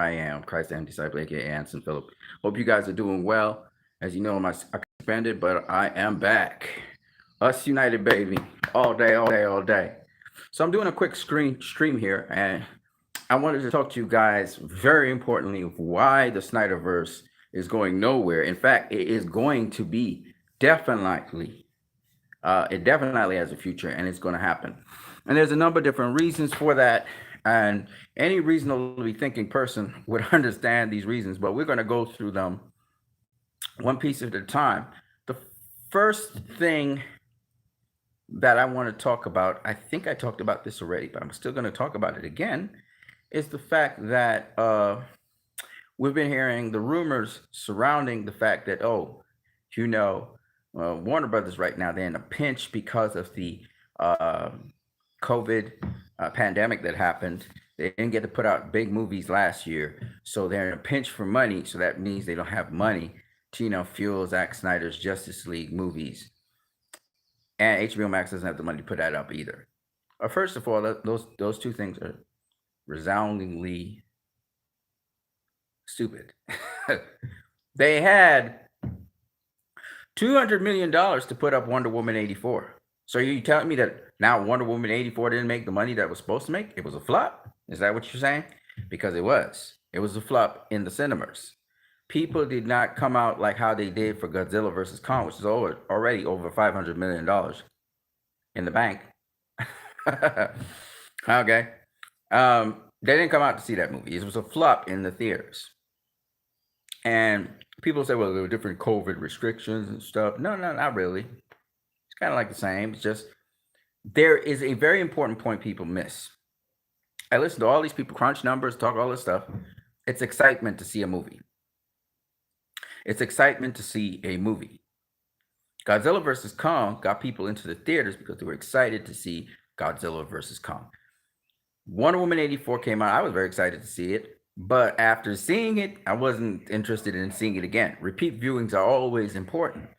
I am, Christ and Disciple, aka Anson Phillip. Hope you guys are doing well. As you know, I suspended, but I am back. Us United, baby, all day, all day, all day. So I'm doing a quick screen stream here, and I wanted to talk to you guys very importantly of why the SnyderVerse is going nowhere. In fact, it is going to be definitely, it definitely has a future, and it's going to happen. And there's a number of different reasons for that. And any reasonably thinking person would understand these reasons, but we're going to go through them one piece at a time. The first thing that I want to talk about, I think I talked about this already, but I'm still going to talk about it again, is the fact that we've been hearing the rumors surrounding the fact that, you know, Warner Brothers right now, they're in a pinch because of the uh, COVID pandemic that happened. They didn't get to put out big movies last year, so they're in a pinch for money. So that means they don't have money to, fuel Zack Snyder's Justice League movies, and HBO Max doesn't have the money to put that up either. First of all, those two things are resoundingly stupid. They had $200 million to put up Wonder Woman 84. So you telling me that now Wonder Woman 84 didn't make the money that it was supposed to make? It was a flop? Is that what you're saying? Because it was. It was a flop in the cinemas. People did not come out like how they did for Godzilla versus Kong, which is already over $500 million in the bank. Okay. They didn't come out to see that movie. It was a flop in the theaters. And people say, well, there were different COVID restrictions and stuff. No, not really. It's kind of like the same. It's just there is a very important point people miss. I listen to all these people crunch numbers, talk all this stuff. It's excitement to see a movie. It's excitement to see a movie. Godzilla versus Kong got people into the theaters because they were excited to see Godzilla versus Kong. Wonder Woman 84 came out. I was very excited to see it. But after seeing it, I wasn't interested in seeing it again. Repeat viewings are always important.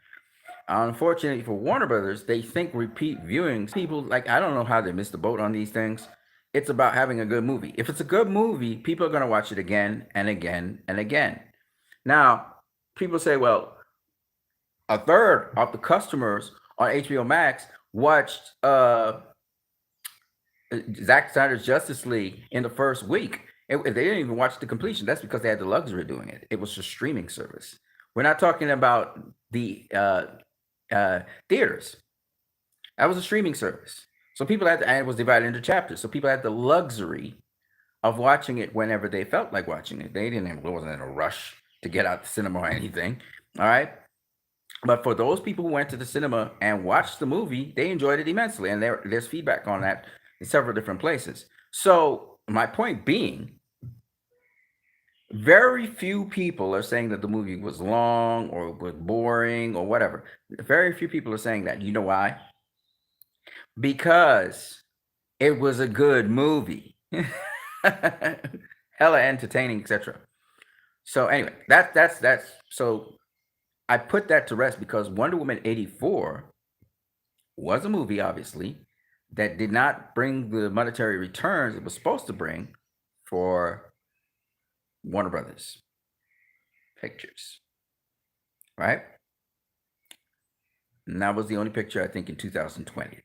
Unfortunately for Warner Brothers, they think repeat viewings, people like, I don't know how they missed the boat on these things. It's about having a good movie. If it's a good movie, people are going to watch it again and again and again. Now, people say, well, a third of the customers on HBO Max watched Zack Snyder's Justice League in the first week. They didn't even watch the completion. That's because they had the luxury of doing it. It was a streaming service. We're not talking about the theaters. That was a streaming service. So people had to, and it was divided into chapters. So people had the luxury of watching it whenever they felt like watching it. They wasn't in a rush to get out the cinema or anything. All right. But for those people who went to the cinema and watched the movie, they enjoyed it immensely. And there's feedback on that in several different places. So my point being, very few people are saying that the movie was long or was boring or whatever. Very few people are saying that. You know why? Because it was a good movie. Hella entertaining, etc. So anyway, that's so I put that to rest because Wonder Woman 84 was a movie, obviously, that did not bring the monetary returns it was supposed to bring for Warner Brothers Pictures, right? And that was the only picture, I think, in 2020, if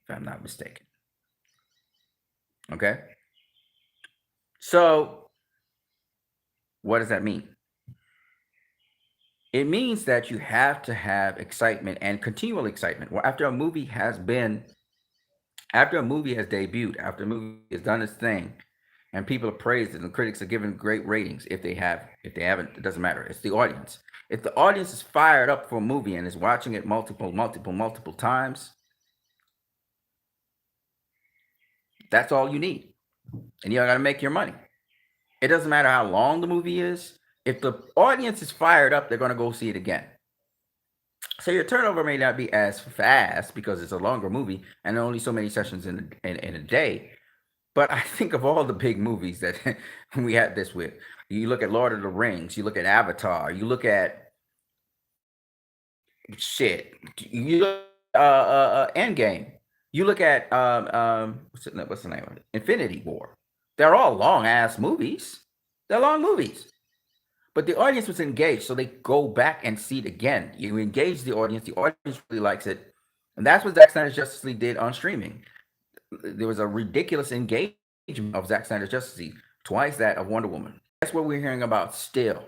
I'm not mistaken. Okay? So, what does that mean? It means that you have to have excitement and continual excitement. Well, after a movie has debuted, after a movie has done its thing, and people have praised it, and the critics are given great ratings. If they haven't, it doesn't matter. It's the audience. If the audience is fired up for a movie and is watching it multiple times, that's all you need. And you got to make your money. It doesn't matter how long the movie is. If the audience is fired up, they're going to go see it again. So your turnover may not be as fast because it's a longer movie and only so many sessions in a day. But I think of all the big movies that we had this with. You look at Lord of the Rings. You look at Avatar. You look at You look Endgame. You look at what's the name of it? Infinity War. They're all long ass movies. They're long movies. But the audience was engaged, so they go back and see it again. You engage the audience really likes it. And that's what Zack Snyder's Justice League did on streaming. There was a ridiculous engagement of Zack Snyder's Justice League, twice that of Wonder Woman. That's what we're hearing about still.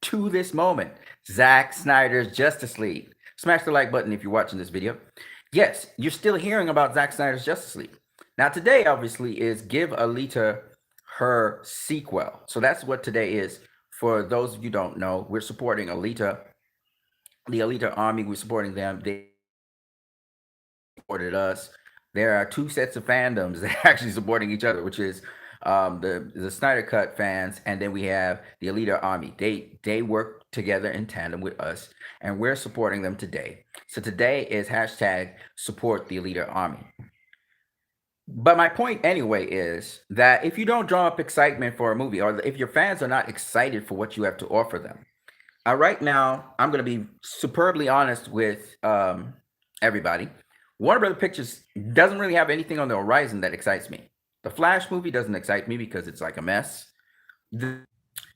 To this moment, Zack Snyder's Justice League. Smash the like button if you're watching this video. Yes, you're still hearing about Zack Snyder's Justice League. Now, today, obviously, is Give Alita her sequel. So that's what today is. For those of you who don't know, we're supporting Alita, the Alita Army. We're supporting them. They supported us. There are two sets of fandoms that are actually supporting each other, which is the Snyder Cut fans, and then we have the Alita Army. They work together in tandem with us, and we're supporting them today. So today is hashtag support the Alita Army. But my point anyway is that if you don't draw up excitement for a movie, or if your fans are not excited for what you have to offer them, right now I'm going to be superbly honest with everybody. Warner Brothers Pictures doesn't really have anything on the horizon that excites me. The Flash movie doesn't excite me because it's like a mess,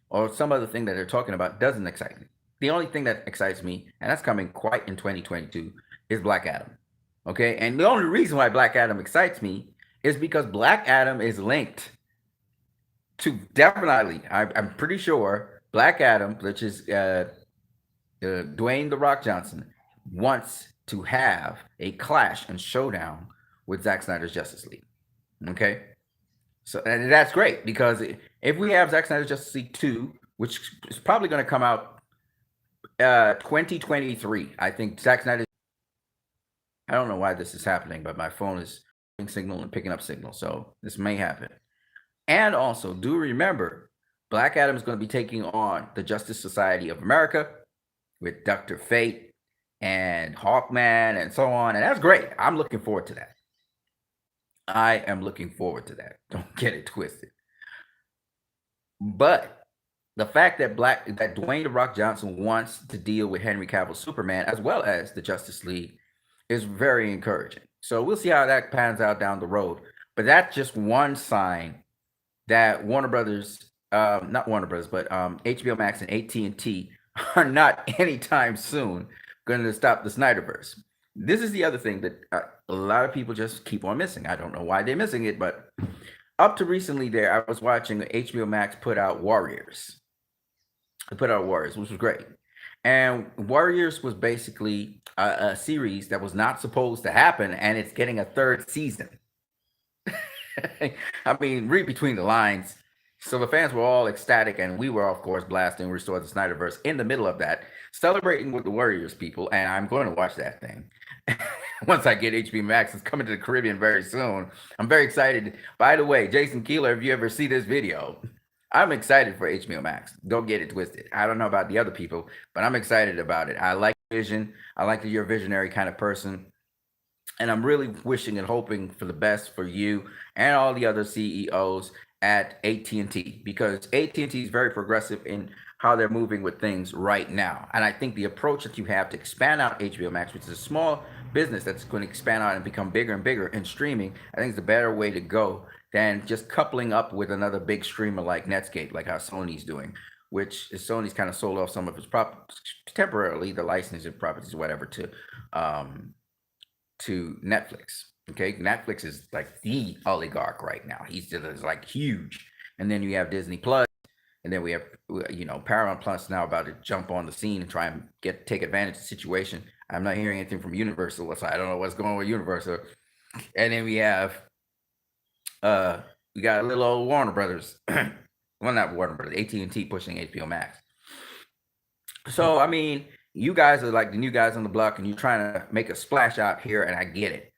or some other thing that they're talking about doesn't excite me. The only thing that excites me, and that's coming quite in 2022, is Black Adam. Okay, and the only reason why Black Adam excites me is because Black Adam is linked to, definitely, I'm pretty sure, Black Adam, which is Dwayne "The Rock" Johnson, wants to have a clash and showdown with Zack Snyder's Justice League. Okay, so and that's great, because if we have Zack Snyder's Justice League 2, which is probably going to come out 2023, I think Zack Snyder. I don't know why this is happening, but my phone is signal and picking up signal, so this may happen. And also, do remember, Black Adam is going to be taking on the Justice Society of America with Dr. Fate and Hawkman and so on, and that's great. I'm looking forward to that. I am looking forward to that. Don't get it twisted. But the fact that Dwayne "The Rock" Johnson wants to deal with Henry Cavill's Superman as well as the Justice League is very encouraging. So we'll see how that pans out down the road. But that's just one sign that Warner Brothers, not Warner Brothers, but HBO Max and AT&T are not anytime soon going to stop the SnyderVerse. This is the other thing that a lot of people just keep on missing. I don't know why they're missing it, but up to recently there, I was watching HBO Max put out Warriors. They put out Warriors, which was great. And Warriors was basically a series that was not supposed to happen, and it's getting a third season. I mean, read between the lines. So the fans were all ecstatic, and we were, of course, blasting Restore the Snyderverse in the middle of that, celebrating with the Warriors people, and I'm going to watch that thing. Once I get HBO Max, it's coming to the Caribbean very soon. I'm very excited. By the way, Jason Keeler, if you ever see this video, I'm excited for HBO Max. Don't get it twisted. I don't know about the other people, but I'm excited about it. I like vision. I like that you're a visionary kind of person. And I'm really wishing and hoping for the best for you and all the other CEOs at AT&T, because AT&T is very progressive in how they're moving with things right now. And I think the approach that you have to expand out HBO Max, which is a small business that's going to expand out and become bigger and bigger in streaming, I think is the better way to go than just coupling up with another big streamer like Netscape, like how Sony's doing, which is Sony's kind of sold off some of its temporarily, the licensing properties or whatever, to Netflix. Okay, Netflix is like the oligarch right now. He's just like huge. And then you have Disney Plus, and then we have Paramount Plus now about to jump on the scene and try and take advantage of the situation. I'm not hearing anything from Universal, so I don't know what's going on with Universal. And then we have we got a little old Warner Brothers. Well, not Warner Brothers, AT&T pushing HBO Max. So I mean, you guys are like the new guys on the block, and you're trying to make a splash out here, and I get it.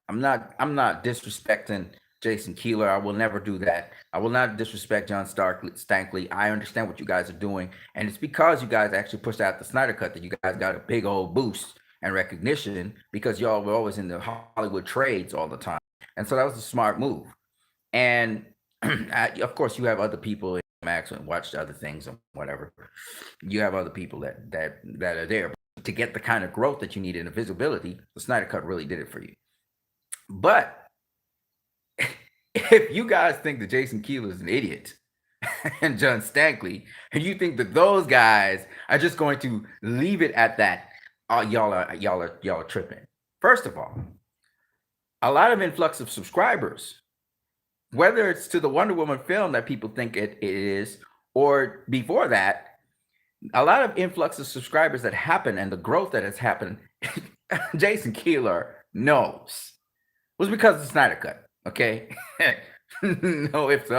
I'm not disrespecting Jason Keeler. I will never do that. I will not disrespect John Stankley. I understand what you guys are doing, and it's because you guys actually pushed out the Snyder Cut that you guys got a big old boost and recognition, because y'all were always in the Hollywood trades all the time, and so that was a smart move. And of course, you have other people in Max and watch other things and whatever. You have other people that are there to get the kind of growth that you need and the visibility. The Snyder Cut really did it for you. But if you guys think that Jason Keeler is an idiot, and John Stankley, and you think that those guys are just going to leave it at that? Y'all are tripping. First of all, a lot of influx of subscribers, whether it's to the Wonder Woman film that people think it is, or before that, a lot of influx of subscribers that happen and the growth that has happened, Jason Keeler knows, was because of the Snyder Cut. Okay, no ifs,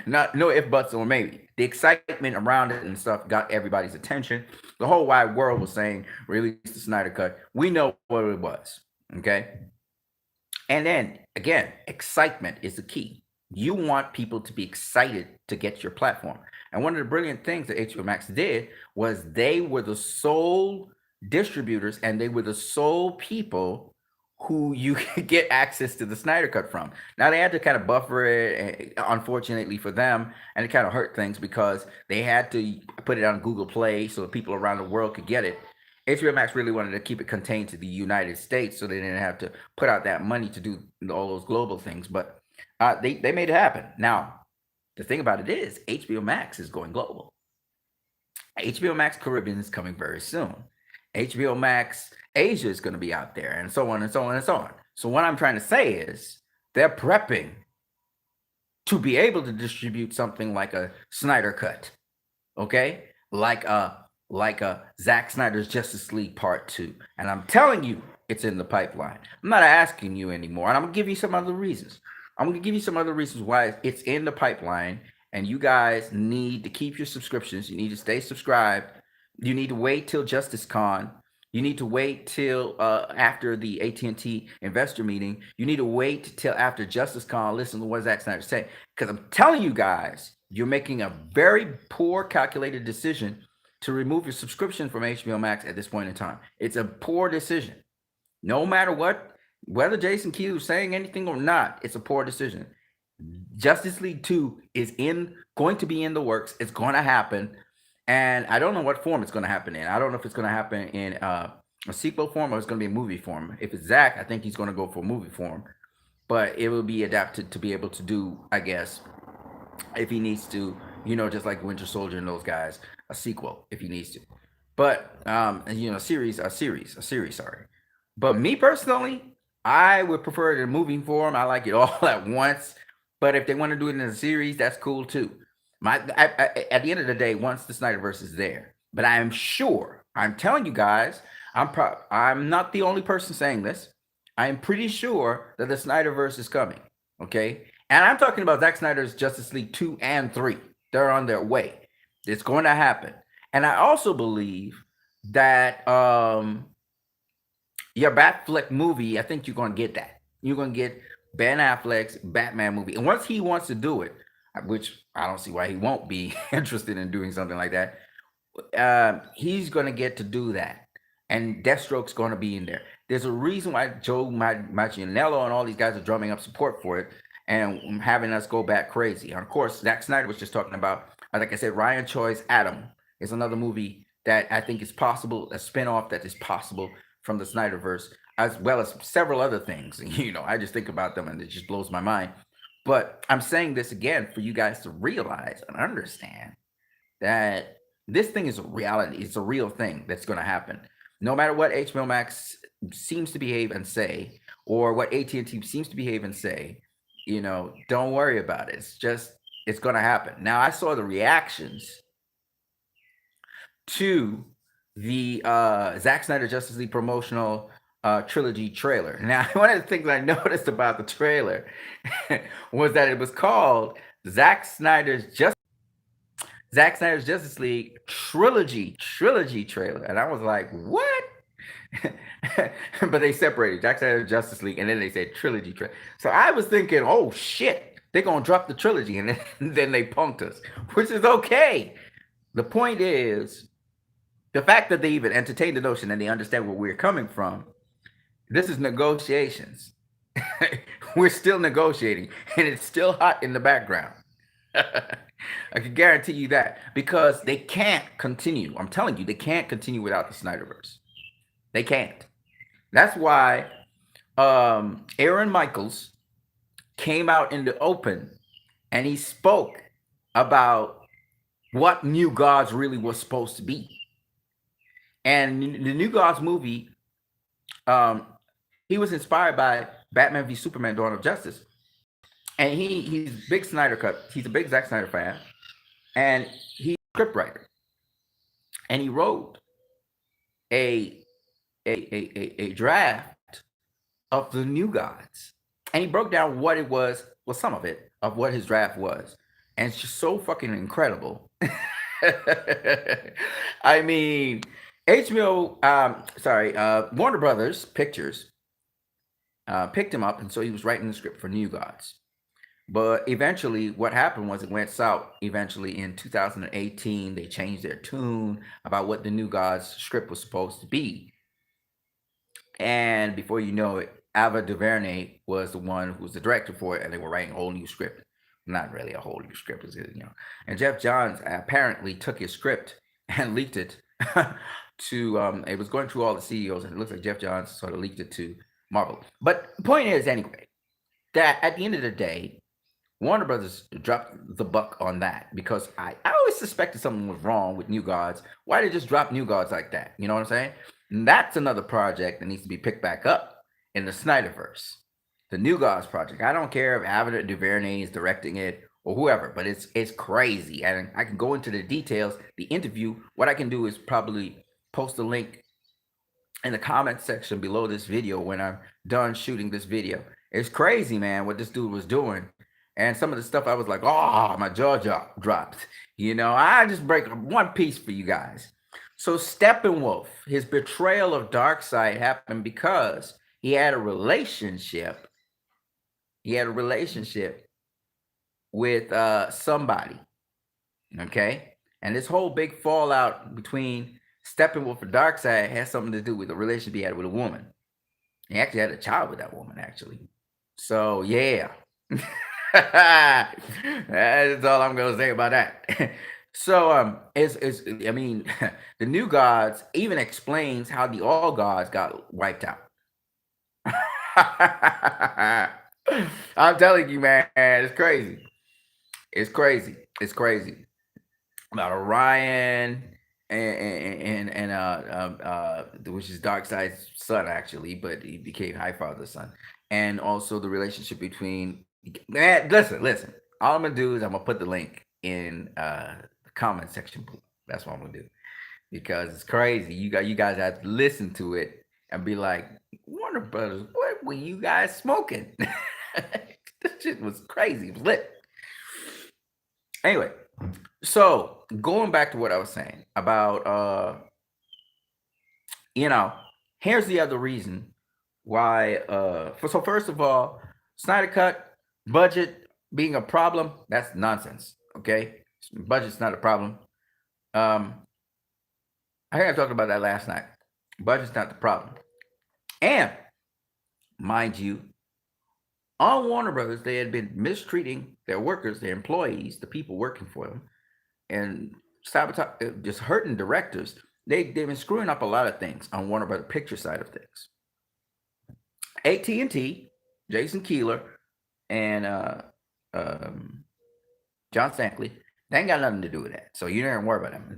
not no if buts or maybe. The excitement around it and stuff got everybody's attention. The whole wide world was saying, "Release the Snyder Cut." We know what it was. Okay, and then again, excitement is the key. You want people to be excited to get your platform. And one of the brilliant things that HBO Max did was they were the sole distributors and they were the sole people who you could get access to the Snyder Cut from. Now they had to kind of buffer it, unfortunately for them, and it kind of hurt things because they had to put it on Google Play so that people around the world could get it. HBO Max really wanted to keep it contained to the United States so they didn't have to put out that money to do all those global things. But they made it happen. Now, the thing about it is HBO Max is going global. HBO Max Caribbean is coming very soon. HBO Max Asia is going to be out there, and so on and so on and so on. So what I'm trying to say is they're prepping to be able to distribute something like a Snyder Cut, okay? Like a Zack Snyder's Justice League Part 2. And I'm telling you, it's in the pipeline. I'm not asking you anymore, and I'm gonna give you some other reasons. I'm gonna give you some other reasons why it's in the pipeline, and you guys need to keep your subscriptions. You need to stay subscribed. You need to wait till Justice Con. You need to wait till after the AT&T investor meeting. You need to wait till after Justice Con. Listen to what Zack Snyder say, because I'm telling you guys, you're making a very poor calculated decision to remove your subscription from HBO Max at this point in time. It's a poor decision. No matter what, whether Jason Keeler is saying anything or not, it's a poor decision. Justice League 2 is going to be in the works. It's going to happen. And I don't know what form it's going to happen in. I don't know if it's going to happen in a sequel form or it's going to be a movie form. If it's Zach, I think he's going to go for a movie form. But it will be adapted to be able to do, I guess, if he needs to, just like Winter Soldier and those guys, a sequel if he needs to. But, a series, sorry. But me personally, I would prefer it in movie form. I like it all at once. But if they want to do it in a series, that's cool too. At the end of the day, once the SnyderVerse is there, but I am sure, I'm telling you guys, I'm not the only person saying this. I am pretty sure that the SnyderVerse is coming. Okay, and I'm talking about Zack Snyder's Justice League 2 and 3. They're on their way. It's going to happen, and I also believe that your Batfleck movie, I think you're going to get that. You're going to get Ben Affleck's Batman movie, and once he wants to do it, which I don't see why he won't be interested in doing something like that. He's going to get to do that. And Deathstroke's going to be in there. There's a reason why Joe Manganiello and all these guys are drumming up support for it and having us go back crazy. And of course, Zack Snyder was just talking about, like I said, Ryan Choi's Adam is another movie that I think is possible, a spinoff that is possible from the Snyderverse, as well as several other things. I just think about them and it just blows my mind. But I'm saying this again for you guys to realize and understand that this thing is a reality. It's a real thing that's going to happen. No matter what HBO Max seems to behave and say, or what AT&T seems to behave and say, don't worry about it. It's going to happen. Now, I saw the reactions to the Zack Snyder Justice League promotional trilogy trailer. Now, one of the things I noticed about the trailer was that it was called Zack Snyder's Justice League trilogy trailer, and I was like, what? But they separated Zack Snyder's Justice League, and then they said trilogy trailer. So I was thinking, oh shit, they're gonna drop the trilogy, and then they punked us, which is okay. The point is, the fact that they even entertain the notion and they understand where we're coming from. This is negotiations. We're still negotiating, and it's still hot in the background. I can guarantee you that, because they can't continue. I'm telling you, they can't continue without the SnyderVerse. They can't. That's why Aaron Michaels came out in the open and he spoke about what New Gods really was supposed to be. And the New Gods movie, um, he was inspired by Batman v Superman: Dawn of Justice, and he's big Snyder cut. He's a big Zack Snyder fan, and he's a scriptwriter, and he wrote a a draft of the New Gods, and he broke down what it was, well, some of it of what his draft was, and it's just so fucking incredible. I mean, HBO, Warner Brothers Pictures picked him up, and so he was writing the script for New Gods. But eventually, what happened was it went south. Eventually, in 2018, they changed their tune about what the New Gods script was supposed to be. And before you know it, Ava DuVernay was the one who was the director for it, and they were writing a whole new script. Not really a whole new script, And Jeff Johns apparently took his script and leaked it to. It was going through all the CEOs, and it looks like Jeff Johns sort of leaked it to Marvel. But the point is, anyway, that at the end of the day, Warner Brothers dropped the buck on that, because I always suspected something was wrong with New Gods. Why did they just drop New Gods like that? You know what I'm saying? And that's another project that needs to be picked back up in the SnyderVerse. The New Gods project. I don't care if Ava DuVernay is directing it or whoever, but it's crazy. And I can go into the details, the interview. What I can do is probably post a link in the comment section below this video when I'm done shooting this video. It's crazy, man, what this dude was doing. And some of the stuff I was like, oh, my jaw dropped. I just break one piece for you guys. So Steppenwolf, his betrayal of Darkseid happened because he had a relationship. He had a relationship with somebody. Okay? And this whole big fallout between Steppenwolf and Darkseid has something to do with the relationship he had with a woman. He actually had a child with that woman, actually. So, yeah. That's all I'm gonna say about that. So the New Gods even explains how the All Gods got wiped out. I'm telling you, man, it's crazy. It's crazy about Orion and which is Darkseid's son, actually, but he became Highfather's son, and also the relationship between. Man, listen. All I'm gonna do is I'm gonna put the link in the comment section. That's what I'm gonna do, because it's crazy. You guys have to listen to it and be like, Warner Brothers, what were you guys smoking? This shit was crazy. It was lit. Anyway, so going back to what I was saying about here's the other reason why. So first of all, Snyder Cut. Budget being a problem, that's nonsense. Okay, budget's not a problem. I think I talked about that last night. Budget's not the problem. And mind you, on Warner Brothers, they had been mistreating their workers, their employees, the people working for them, and just hurting directors. They've been screwing up a lot of things on Warner Brothers picture side of things. AT&T, Jason Keeler, and John Stankley, they ain't got nothing to do with that. So you don't worry about them.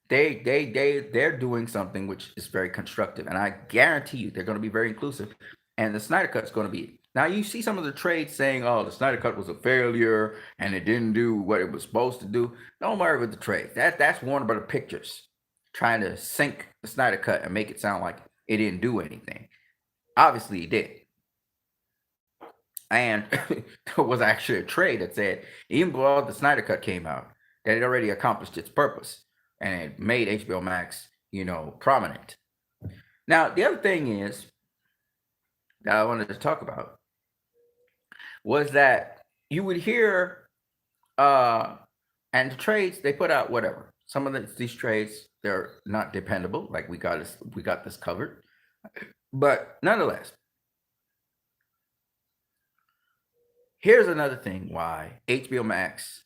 They're doing something which is very constructive, and I guarantee you they're going to be very inclusive. And the Snyder Cut's going to be. Now you see some of the trades saying, "Oh, the Snyder Cut was a failure and it didn't do what it was supposed to do." Don't worry with the trades. That's Warner Brothers Pictures trying to sink the Snyder Cut and make it sound like it didn't do anything. Obviously, it did. And there was actually a trade that said, even before the Snyder Cut came out, that it already accomplished its purpose and it made HBO Max, prominent. Now, the other thing is that I wanted to talk about was that you would hear, and the trades they put out, whatever. Some of these trades, they're not dependable. Like we got this covered, but nonetheless. Here's another thing why HBO Max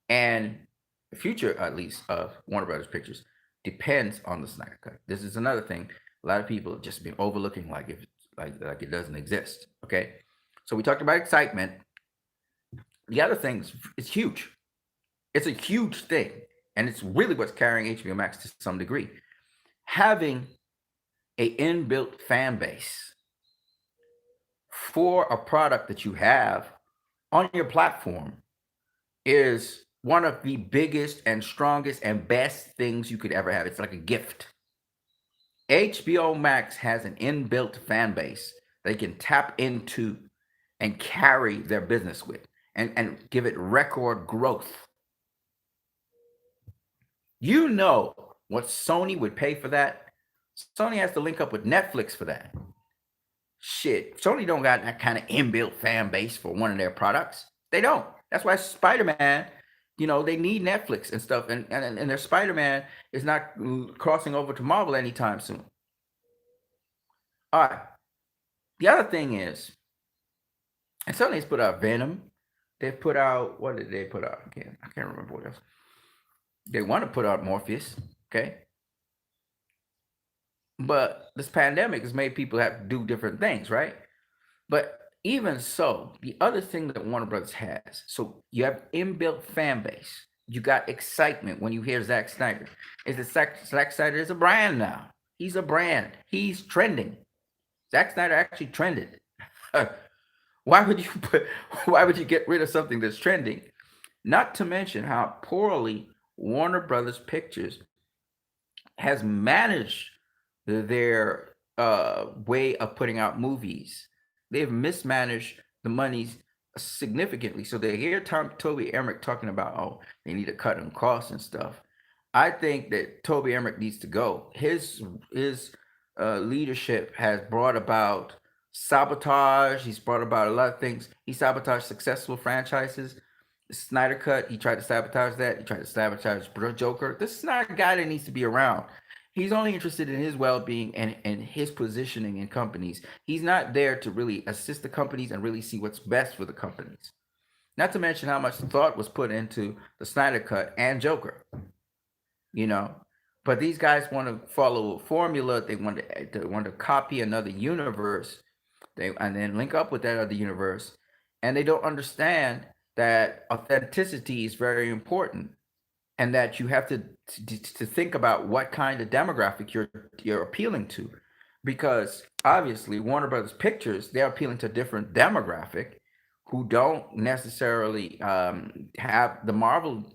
and the future, at least, of Warner Brothers Pictures depends on the Snyder Cut. This is another thing a lot of people have just been overlooking, like it doesn't exist. Okay, so we talked about excitement. The other thing is huge. It's a huge thing, and it's really what's carrying HBO Max to some degree. Having a inbuilt fan base for a product that you have on your platform is one of the biggest and strongest and best things you could ever have. It's like a gift. HBO Max has an inbuilt fan base they can tap into and carry their business with and give it record growth. You know what Sony would pay for that? Sony has to link up with Netflix for that. Shit, Sony don't got that kind of inbuilt fan base for one of their products. They don't. That's why Spider-Man, they need Netflix and stuff, and their Spider-Man is not crossing over to Marvel anytime soon. All right. The other thing is, and Sony's put out Venom. They've put out, what did they put out again? I can't remember what else. They want to put out Morpheus, okay? But this pandemic has made people have to do different things, right? But even so, the other thing that Warner Brothers has, so you have inbuilt fan base. You got excitement when you hear Zack Snyder. Is that Zack Snyder is a brand now. He's a brand. He's trending. Zack Snyder actually trended. Why would you get rid of something that's trending? Not to mention how poorly Warner Brothers Pictures has managed their way of putting out movies. They've mismanaged the monies significantly. So they hear Toby Emmerich talking about, they need to cut on costs and stuff. I think that Toby Emmerich needs to go. His leadership has brought about sabotage. He's brought about a lot of things. He sabotaged successful franchises. The Snyder Cut, he tried to sabotage that. He tried to sabotage Joker. This is not a guy that needs to be around. He's only interested in his well-being and his positioning in companies. He's not there to really assist the companies and really see what's best for the companies. Not to mention how much thought was put into the Snyder Cut and Joker. But these guys want to follow a formula. They want to copy another universe, and then link up with that other universe. And they don't understand that authenticity is very important, and that you have to think about what kind of demographic you're appealing to, because obviously Warner Brothers Pictures, they're appealing to a different demographic who don't necessarily have the Marvel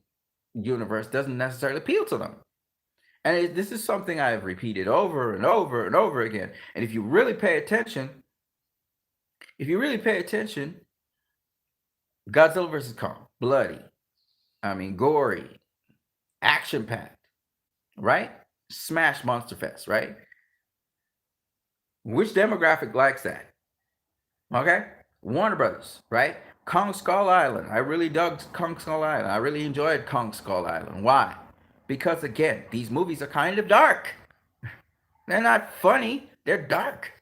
universe doesn't necessarily appeal to them. And this is something I've repeated over and over and over again. And if you really pay attention, Godzilla vs. Kong, bloody, gory, action-packed, right? Smash Monster Fest, right? Which demographic likes that? Okay? Warner Brothers, right? Kong Skull Island. I really dug Kong Skull Island. I really enjoyed Kong Skull Island. Why? Because, again, these movies are kind of dark. They're not funny. They're dark.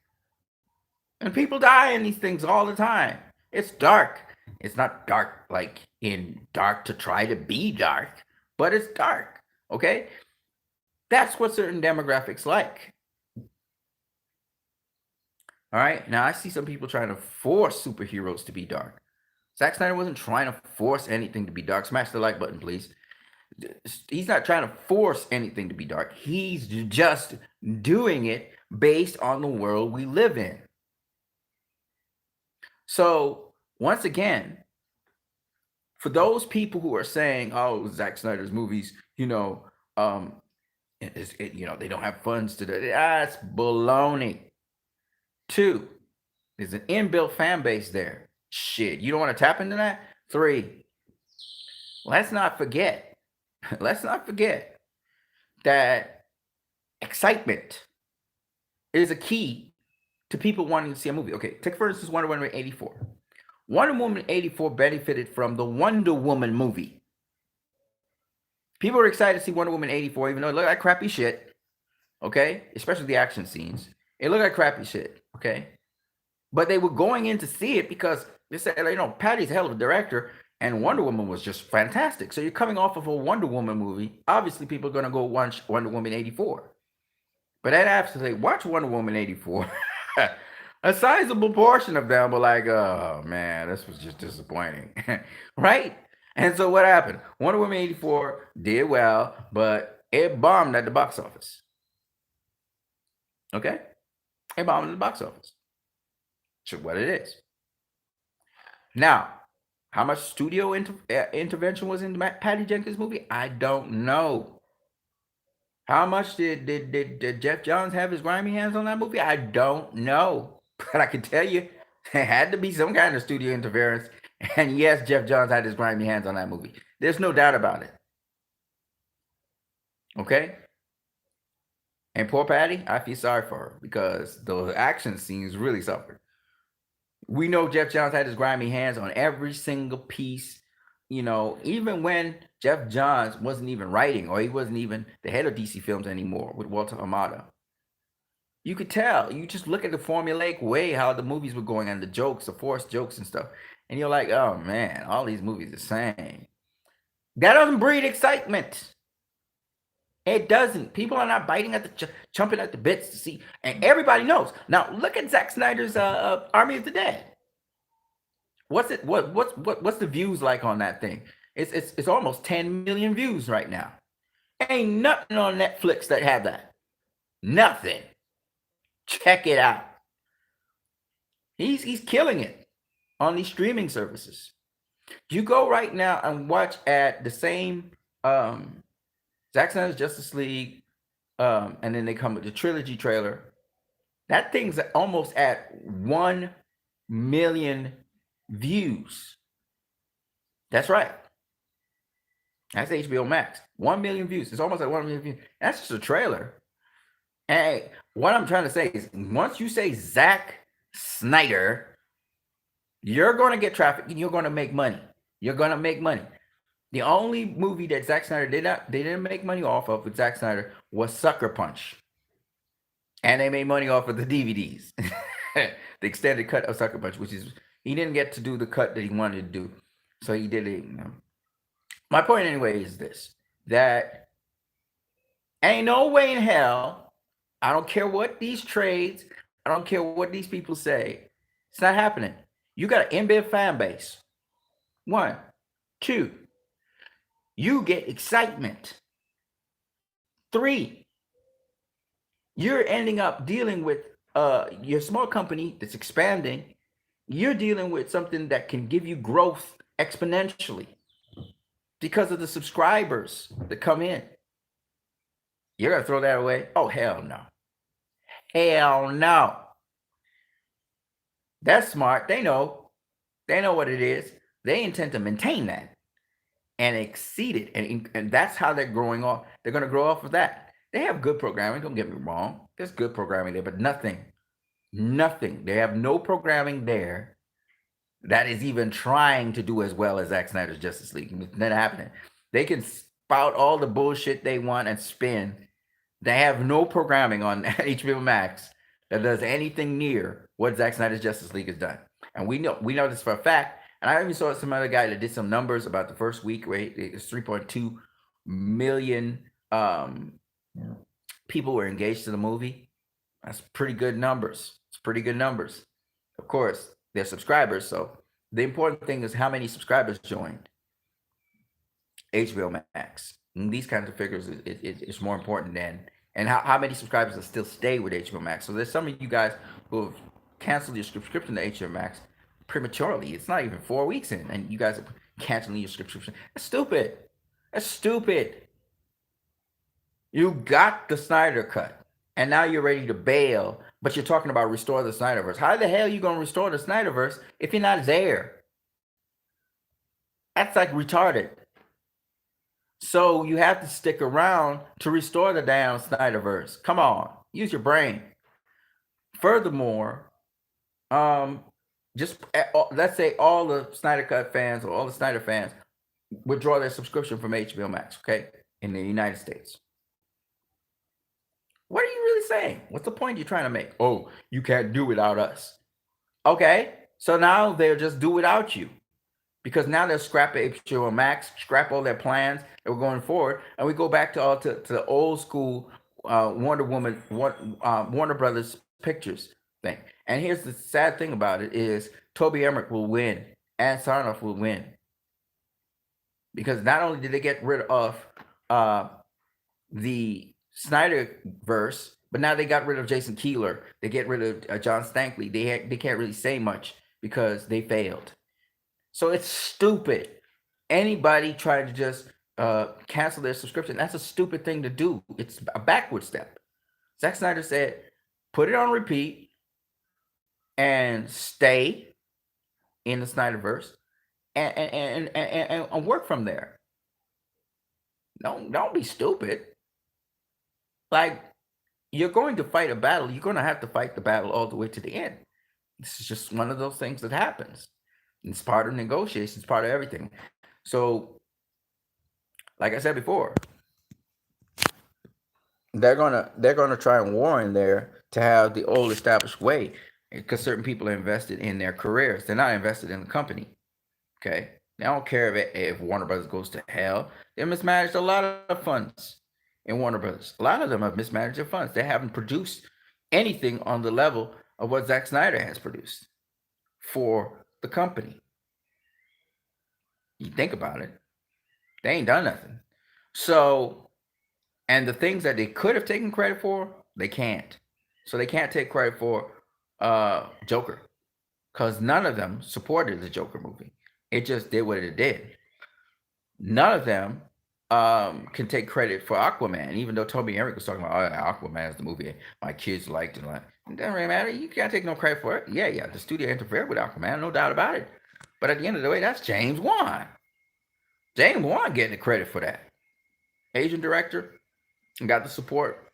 And people die in these things all the time. It's dark. It's not dark like in dark to try to be dark, but it's dark, okay? That's what certain demographics like. All right? Now, I see some people trying to force superheroes to be dark. Zack Snyder wasn't trying to force anything to be dark. Smash the like button, please. He's not trying to force anything to be dark. He's just doing it based on the world we live in. So, once again, for those people who are saying, Zack Snyder's movies, they don't have funds to do it. That's baloney. 2, there's an inbuilt fan base there. Shit, you don't want to tap into that? 3, let's not forget that excitement is a key to people wanting to see a movie. Okay, take for instance Wonder Woman 84. Wonder Woman 84 benefited from the Wonder Woman movie. People were excited to see Wonder Woman 84, even though it looked like crappy shit. Okay, especially the action scenes. It looked like crappy shit. Okay, but they were going in to see it because they said, Patty's a hell of a director, and Wonder Woman was just fantastic. So you're coming off of a Wonder Woman movie. Obviously, people are going to go watch Wonder Woman 84. But then after they watch Wonder Woman 84, A sizable portion of them were like, oh man, this was just disappointing. Right? And so what happened? Wonder Woman 84 did well, but it bombed at the box office. Okay? It bombed at the box office. So what it is. Now, how much studio intervention was in the Patty Jenkins movie? I don't know. How much did Jeff Johns have his grimy hands on that movie? I don't know. But I can tell you, there had to be some kind of studio interference. And yes, Jeff Johns had his grimy hands on that movie. There's no doubt about it. Okay? And poor Patty, I feel sorry for her because the action scenes really suffered. We know Jeff Johns had his grimy hands on every single piece. You know, even when Jeff Johns wasn't even writing or he wasn't even the head of DC Films anymore with Walter Hamada, you could tell. You just look at the formulaic way how the movies were going and the jokes, the forced jokes and stuff. And you're like, oh man, all these movies are the same. That doesn't breed excitement. It doesn't. People are not biting at the chomping at the bits to see, and everybody knows. Now look at Zack Snyder's Army of the Dead. What's the views like on that thing? It's almost 10 million views right now. Ain't nothing on Netflix that have that. Nothing. Check it out. He's killing it on these streaming services. You go right now and watch at the same Zack Snyder's Justice League, and then they come with the trilogy trailer. That thing's almost at 1 million views. That's right. That's HBO Max. 1 million views. It's almost at 1 million views. That's just a trailer. And what I'm trying to say is, once you say Zack Snyder, you're going to get traffic and you're going to make money. You're going to make money. The only movie that Zack Snyder didn't make money off of with Zack Snyder was Sucker Punch. And they made money off of the DVDs. The extended cut of Sucker Punch, which is, he didn't get to do the cut that he wanted to do. So he did it. You know. My point anyway is this, that ain't no way in hell, I don't care what these trades, I don't care what these people say, it's not happening. You got an inbuilt fan base. 1, 2, you get excitement. 3, you're ending up dealing with your small company that's expanding. You're dealing with something that can give you growth exponentially because of the subscribers that come in. You're going to throw that away? Oh, hell no. Hell no. That's smart. They know. They know what it is. They intend to maintain that and exceed it. And that's how they're growing off. They're going to grow off of that. They have good programming. Don't get me wrong. There's good programming there, but nothing. They have no programming there that is even trying to do as well as Zack Snyder's Justice League. It's not happening. They can spout all the bullshit they want and spin. They have no programming on HBO Max that does anything near what Zack Snyder's Justice League has done. And we know this for a fact. And I even saw some other guy that did some numbers about the first week, right? It's 3.2 million people were engaged to the movie. That's pretty good numbers. It's pretty good numbers. Of course, they're subscribers. So the important thing is how many subscribers joined HBO Max. And these kinds of figures is more important than, and how many subscribers will still stay with HBO Max. So there's some of you guys who have canceled your subscription to HBO Max prematurely. It's not even 4 weeks in, and you guys are canceling your subscription. That's stupid. That's stupid. You got the Snyder Cut, and now you're ready to bail, but you're talking about restore the Snyderverse. How the hell are you going to restore the Snyderverse if you're not there? That's like retarded. So you have to stick around to restore the damn Snyderverse. Come on, use your brain. Furthermore, just let's say all the Snyder Cut fans or all the Snyder fans withdraw their subscription from HBO Max, okay, in the United States. What are you really saying? What's the point you're trying to make? Oh, you can't do without us. Okay, so now they'll just do without you. Because now they'll scrap HBO Max, scrap all their plans that were going forward, and we go back to the old school Warner Brothers Pictures thing. And here's the sad thing about it is Toby Emmerich will win and Sarnoff will win because not only did they get rid of uh, the SnyderVerse, but now they got rid of Jason Keeler. They get rid of John Stankley. They can't really say much because they failed. So it's stupid. Anybody trying to just cancel their subscription, that's a stupid thing to do. It's a backward step. Zack Snyder said, put it on repeat and stay in the SnyderVerse and work from there. Don't be stupid. Like, you're going to fight a battle. You're going to have to fight the battle all the way to the end. This is just one of those things that happens. It's part of negotiations, part of everything. So, like I said before, they're gonna try and war in there to have the old established way because certain people are invested in their careers. They're not invested in the company. Okay, they don't care if Warner Brothers goes to hell. They mismanaged a lot of funds in Warner Brothers. A lot of them have mismanaged their funds. They haven't produced anything on the level of what Zack Snyder has produced for the company. You think about it, they ain't done nothing. So, and the things that they could have taken credit for, they can't. So they can't take credit for Joker because none of them supported the Joker movie. It just did what it did. None of them can take credit for Aquaman, even though Toby Emmerich was talking about, oh, Aquaman is the movie my kids liked and like. It doesn't really matter. You can't take no credit for it. Yeah, the studio interfered with Aquaman, no doubt about it. But at the end of the day, that's James Wan. James Wan getting the credit for that. Asian director, and got the support,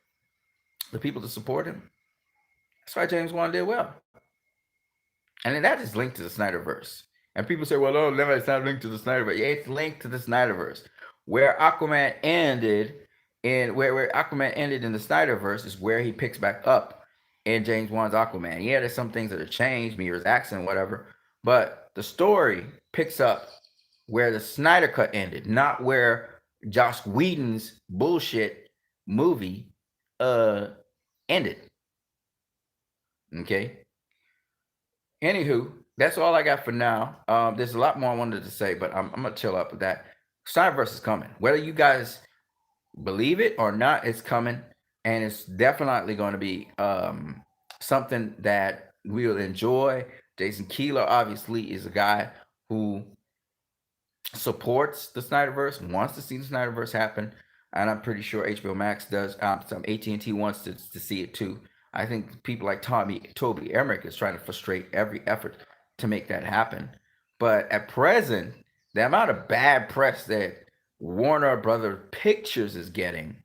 the people to support him. That's why James Wan did well. And then that is linked to the SnyderVerse. And people say, well, no, it's not linked to the SnyderVerse. Yeah, it's linked to the SnyderVerse. Where Aquaman ended where Aquaman ended in the SnyderVerse is where he picks back up in James Wan's Aquaman. Yeah, there's some things that have changed, Mira's accent, whatever. But the story picks up where the Snyder Cut ended, not where Joss Whedon's bullshit movie ended. Okay. Anywho, that's all I got for now. There's a lot more I wanted to say, but I'm gonna chill up with that. SnyderVerse is coming. Whether you guys believe it or not, it's coming, and it's definitely going to be something that we'll enjoy. Jason Keeler obviously is a guy who supports the SnyderVerse, wants to see the SnyderVerse happen, and I'm pretty sure HBO Max does. Some AT&T wants to see it too. I think people like Toby Emmerich is trying to frustrate every effort to make that happen. But at present, the amount of bad press that Warner Brothers Pictures is getting,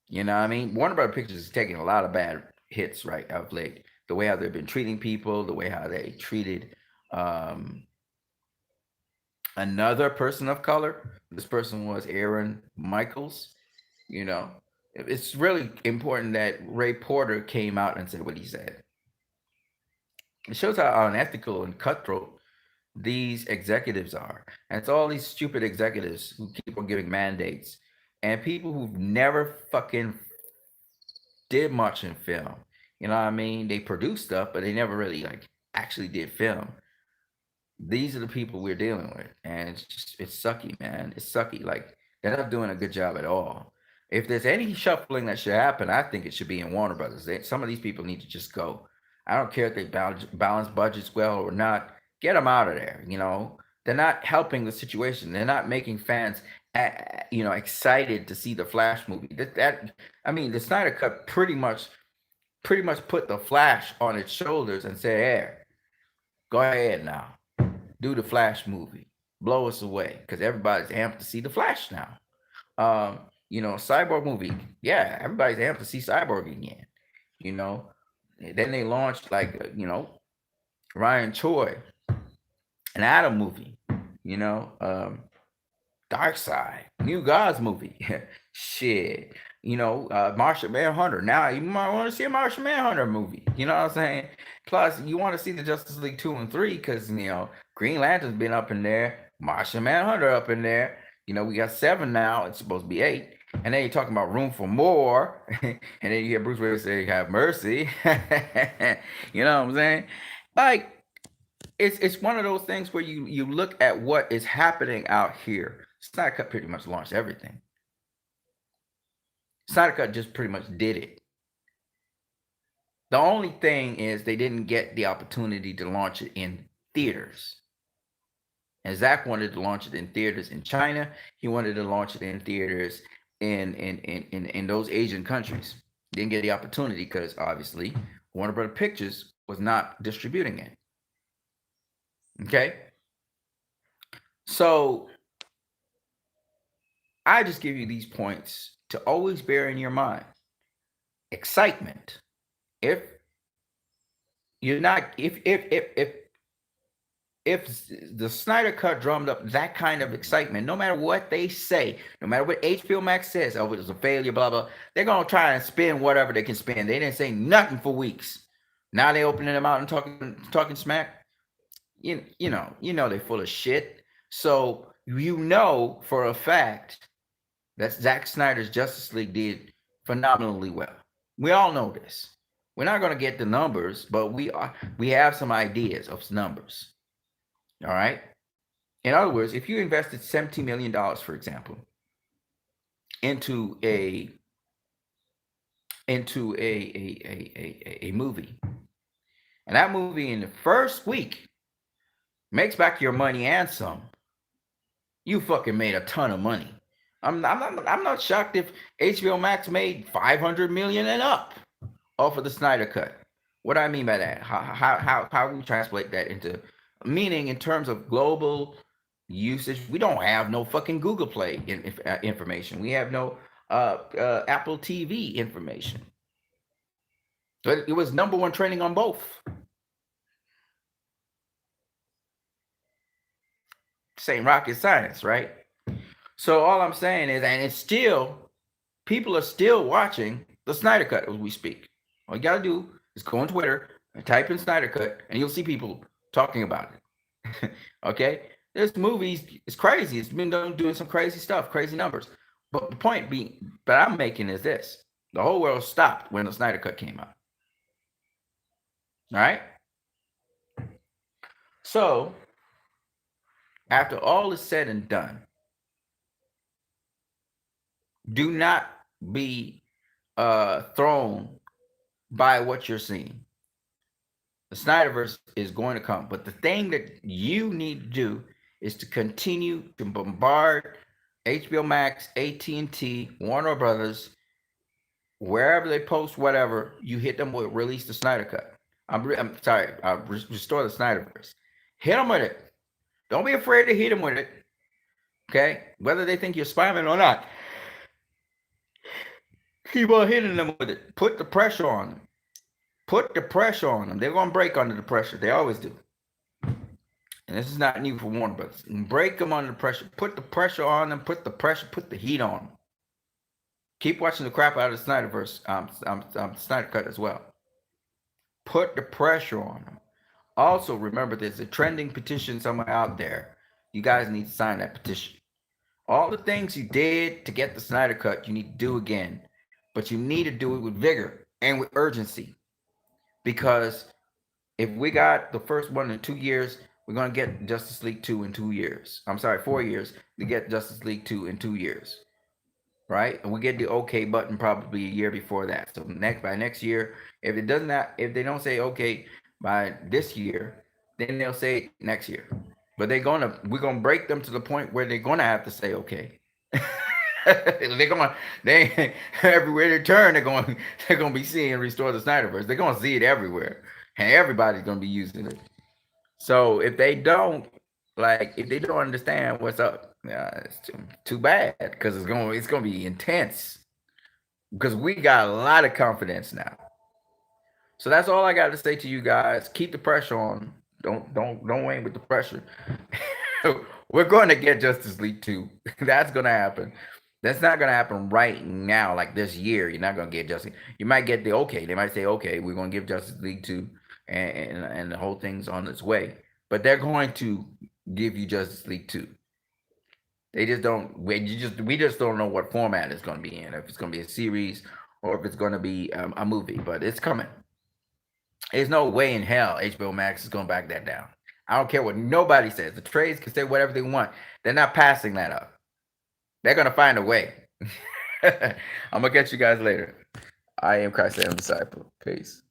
you know what I mean? Warner Brothers Pictures is taking a lot of bad hits right of late. The way how they've been treating people, the way how they treated another person of color. This person was Aaron Michaels. You know, it's really important that Ray Porter came out and said what he said. It shows how unethical and cutthroat these executives are. And it's all these stupid executives who keep on giving mandates and people who've never fucking did much in film. You know what I mean? They produce stuff, but they never really like actually did film. These are the people we're dealing with, and it's sucky, man. It's sucky. Like, they're not doing a good job at all. If there's any shuffling that should happen, I think it should be in Warner Brothers. Some of these people need to just go. I don't care if they balance budgets well or not. Get them out of there. You know, they're not helping the situation. They're not making fans, excited to see the Flash movie. I mean, the Snyder Cut pretty much put the Flash on its shoulders and said, "Hey, go ahead now, do the Flash movie, blow us away," because everybody's amped to see the Flash now. Cyborg movie, yeah, everybody's amped to see Cyborg again. You know, then they launched Ryan Choi, an Atom movie. Dark Side, New Gods movie. Shit. Martian Manhunter. Now you might want to see a Martian Manhunter movie. You know what I'm saying? Plus, you want to see the Justice League 2 and 3 because, Green Lantern's been up in there. Martian Manhunter up in there. We got 7 now. It's supposed to be 8. And then you're talking about room for more. And then you hear Bruce Willis say, have mercy. You know what I'm saying? Like, it's one of those things where you look at what is happening out here. Snyder Cut pretty much launched everything. Snyder Cut just pretty much did it. The only thing is they didn't get the opportunity to launch it in theaters. And Zach wanted to launch it in theaters in China. He wanted to launch it in theaters in those Asian countries. Didn't get the opportunity because obviously Warner Brothers Pictures was not distributing it. Okay. So I just give you these points to always bear in your mind. Excitement. If you're not, if the Snyder Cut drummed up that kind of excitement, no matter what they say, no matter what HBO Max says, oh, it was a failure, blah, blah, they're going to try and spin whatever they can spin. They didn't say nothing for weeks. Now they're opening them out and talking smack. You know, they're full of shit. So you know for a fact that Zack Snyder's Justice League did phenomenally well. We all know this. We're not going to get the numbers, but we have some ideas of numbers. All right. In other words, if you invested $17 million, for example, into a movie, and that movie in the first week makes back your money and some, you fucking made a ton of money. I'm not shocked if HBO Max made $500 million and up off of the Snyder Cut. What do I mean by that? How we translate that into meaning in terms of global usage? We don't have no fucking Google Play information. We have no Apple TV information. But it was #1 trending on both. Same rocket science, right? So all I'm saying is, and it's still, people are still watching the Snyder Cut as we speak. All you gotta do is go on Twitter and type in Snyder Cut, and you'll see people talking about it. Okay, this movie is crazy. It's been doing some crazy stuff, crazy numbers. But the point I'm making is this: the whole world stopped when the Snyder Cut came out. All right. So after all is said and done, do not be thrown by what you're seeing. The SnyderVerse is going to come, but the thing that you need to do is to continue to bombard HBO Max, AT&T, Warner Brothers, wherever they post whatever, you hit them with release the Snyder Cut. I'm sorry, restore the SnyderVerse. Hit them with it. Don't be afraid to hit them with it. Okay, whether they think you're spying or not, keep on hitting them with it. Put the pressure on them. Put the pressure on them. They're going to break under the pressure. They always do. And this is not new for Warner Brothers. Break them under the pressure. Put the pressure on them. Put the pressure. Put the heat on them. Keep watching the crap out of the SnyderVerse, Snyder Cut as well. Put the pressure on them. Also, remember, there's a trending petition somewhere out there. You guys need to sign that petition. All the things you did to get the Snyder Cut, you need to do again. But you need to do it with vigor and with urgency. Because if we got the first one in 2 years, we're going to get Justice League 2 in 2 years. I'm sorry, 4 years to get Justice League 2 in 2 years. Right? And we get the okay button probably a year before that. So by next year, if they don't say okay by this year, then they'll say next year. But we're gonna break them to the point where they're gonna have to say okay. They everywhere they turn, they're gonna be seeing Restore the Snyderverse. They're gonna see it everywhere, and everybody's gonna be using it. So if they don't understand what's up, it's too bad, because it's gonna be intense. Because we got a lot of confidence now. So that's all I got to say to you guys. Keep the pressure on. Don't wane with the pressure. We're going to get Justice League 2. That's going to happen. That's not going to happen right now, like this year. You're not going to get Justice. You might get the okay. They might say, okay, we're going to give Justice League 2, and the whole thing's on its way. But they're going to give you Justice League 2. They just don't. We just don't know what format it's going to be in. If it's going to be a series or if it's going to be a movie. But it's coming. There's no way in hell HBO Max is going to back that down. I don't care what nobody says. The trades can say whatever they want. They're not passing that up. They're going to find a way. I'm going to catch you guys later. I am Christ, I am disciple. Peace.